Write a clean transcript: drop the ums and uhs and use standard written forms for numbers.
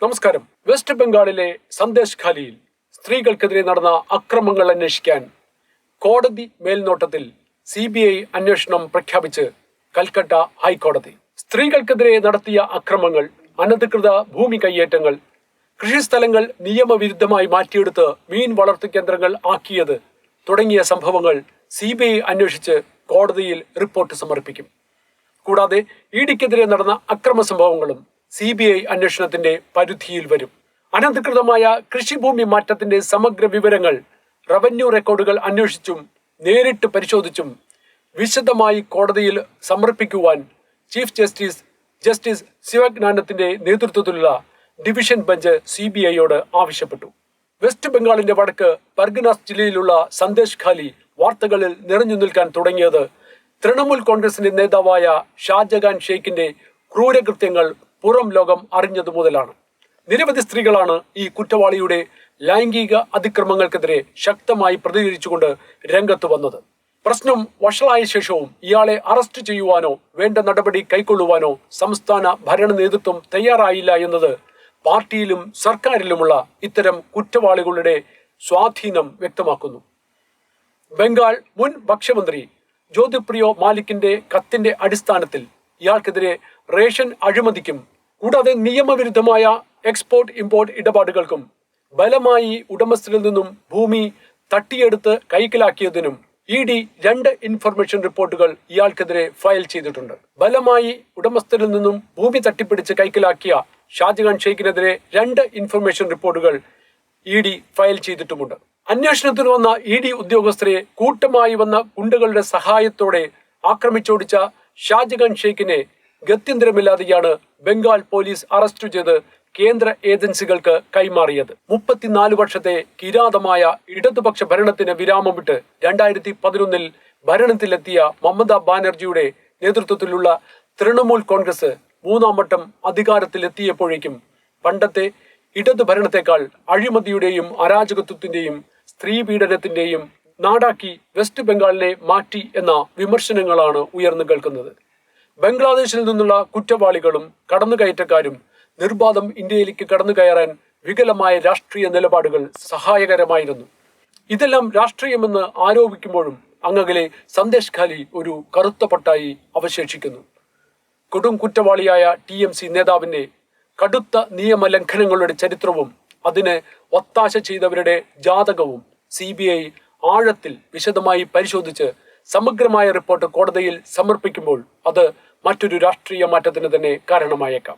നമസ്കാരം. വെസ്റ്റ് ബംഗാളിലെ സന്ദേശ് ഖാലിയിൽ സ്ത്രീകൾക്കെതിരെ നടന്ന അക്രമങ്ങൾ അന്വേഷിക്കാൻ കോടതി മേൽനോട്ടത്തിൽ CBI അന്വേഷണം പ്രഖ്യാപിച്ച് കൽക്കട്ട ഹൈക്കോടതി. സ്ത്രീകൾക്കെതിരെ നടത്തിയ അക്രമങ്ങൾ, അനധികൃത ഭൂമി കയ്യേറ്റങ്ങൾ, കൃഷിസ്ഥലങ്ങൾ നിയമവിരുദ്ധമായി മാറ്റിയെടുത്ത് മീൻ വളർത്തു കേന്ദ്രങ്ങൾ ആക്കിയത് തുടങ്ങിയ സംഭവങ്ങൾ CBI അന്വേഷിച്ച് കോടതിയിൽ റിപ്പോർട്ട് സമർപ്പിക്കും. കൂടാതെ EDക്കെതിരെ നടന്ന അക്രമ സംഭവങ്ങളും CBI അന്വേഷണത്തിന്റെ പരിധിയിൽ വരും. അനധികൃതമായ കൃഷിഭൂമി മാറ്റത്തിന്റെ സമഗ്ര വിവരങ്ങൾ റവന്യൂ റെക്കോർഡുകൾ അന്വേഷിച്ചും നേരിട്ട് പരിശോധിച്ചും വിശദമായി കോടതിയിൽ സമർപ്പിക്കുവാൻ ചീഫ് ജസ്റ്റിസ് ശിവജ്ഞാനത്തിന്റെ നേതൃത്വത്തിലുള്ള ഡിവിഷൻ ബെഞ്ച് CBIയോട് ആവശ്യപ്പെട്ടു. വെസ്റ്റ് ബംഗാളിന്റെ വടക്ക് പർഗനാസ് ജില്ലയിലുള്ള സന്ദേശ് ഖാലി വാർത്തകളിൽ നിറഞ്ഞു നിൽക്കാൻ തുടങ്ങിയത് തൃണമൂൽ കോൺഗ്രസിന്റെ നേതാവായ ഷാജഹാൻ ഷെയ്ഖിന്റെ ക്രൂരകൃത്യങ്ങൾ പുറം ലോകം അറിഞ്ഞതു മുതലാണ്. നിരവധി സ്ത്രീകളാണ് ഈ കുറ്റവാളിയുടെ ലൈംഗിക അതിക്രമങ്ങൾക്കെതിരെ ശക്തമായി പ്രതികരിച്ചുകൊണ്ട് രംഗത്ത് വന്നത്. പ്രശ്നം വഷളായ ശേഷവും ഇയാളെ അറസ്റ്റ് ചെയ്യുവാനോ വേണ്ട നടപടി കൈക്കൊള്ളുവാനോ സംസ്ഥാന ഭരണ നേതൃത്വം തയ്യാറായില്ല എന്നത് പാർട്ടിയിലും സർക്കാരിലുമുള്ള ഇത്തരം കുറ്റവാളികളുടെ സ്വാധീനം വ്യക്തമാക്കുന്നു. ബംഗാൾ മുൻ ഭക്ഷ്യമന്ത്രി ജ്യോതിപ്രിയോ മാലിക്കിന്റെ കത്തിന്റെ അടിസ്ഥാനത്തിൽ ഇയാൾക്കെതിരെ റേഷൻ അഴിമതിക്കും കൂടാതെ നിയമവിരുദ്ധമായ എക്സ്പോർട്ട് ഇമ്പോർട്ട് ഇടപാടുകൾക്കും ബലമായി ഉടമസ്ഥരിൽ നിന്നും ഭൂമി തട്ടിയെടുത്ത് കൈക്കലാക്കിയതിനും ED 2 ഇൻഫർമേഷൻ റിപ്പോർട്ടുകൾ ഇയാൾക്കെതിരെ ഫയൽ ചെയ്തിട്ടുണ്ട്. ബലമായി ഉടമസ്ഥരിൽ നിന്നും ഭൂമി തട്ടിപ്പിടിച്ച് കൈക്കലാക്കിയ ഷാജഹാൻ ഷെയ്ഖിനെതിരെ 2 ഇൻഫർമേഷൻ റിപ്പോർട്ടുകൾ ED ഫയൽ ചെയ്തിട്ടുമുണ്ട്. അന്വേഷണത്തിന് വന്ന ED ഉദ്യോഗസ്ഥരെ കൂട്ടമായി വന്ന ഗുണ്ടകളുടെ സഹായത്തോടെ ആക്രമിച്ചോടിച്ച ഷാജഹാൻ ഷെയ്ഖിനെ ഗത്യന്തരമില്ലാതെയാണ് ബംഗാൾ പോലീസ് അറസ്റ്റ് ചെയ്ത് കേന്ദ്ര ഏജൻസികൾക്ക് കൈമാറിയത്. 34 വർഷത്തെ കിരാതമായ ഇടതുപക്ഷ ഭരണത്തിന് വിരാമമിട്ട് 2011 ഭരണത്തിലെത്തിയ മമതാ ബാനർജിയുടെ നേതൃത്വത്തിലുള്ള തൃണമൂൽ കോൺഗ്രസ് 3ാം വട്ടം അധികാരത്തിലെത്തിയപ്പോഴേക്കും പണ്ടത്തെ ഇടതു ഭരണത്തെക്കാൾ അഴിമതിയുടെയും അരാജകത്വത്തിന്റെയും സ്ത്രീപീഡനത്തിന്റെയും നാടാക്കി വെസ്റ്റ് ബംഗാളിനെ മാറ്റി എന്ന വിമർശനങ്ങളാണ് ഉയർന്നു കേൾക്കുന്നത്. ബംഗ്ലാദേശിൽ നിന്നുള്ള കുറ്റവാളികളും കടന്നുകയറ്റക്കാരും നിർബാധം ഇന്ത്യയിലേക്ക് കടന്നു കയറാൻ വികലമായ രാഷ്ട്രീയ നിലപാടുകൾ സഹായകരമായിരുന്നു. ഇതെല്ലാം രാഷ്ട്രീയമെന്ന് ആരോപിക്കുമ്പോഴും അങ്ങകലെ സന്ദേശ് ഖാലി ഒരു കറുത്ത പട്ടായി അവശേഷിക്കുന്നു. കൊടും കുറ്റവാളിയായ TMC നേതാവിന്റെ കടുത്ത നിയമലംഘനങ്ങളുടെ ചരിത്രവും അതിന് ഒത്താശ ചെയ്തവരുടെ ജാതകവും CBI ആഴത്തിൽ വിശദമായി പരിശോധിച്ച് സമഗ്രമായ റിപ്പോർട്ട് കോടതിയിൽ സമർപ്പിക്കുമ്പോൾ അത് മറ്റൊരു രാഷ്ട്രീയ മാറ്റത്തിന് തന്നെ കാരണമായേക്കാം.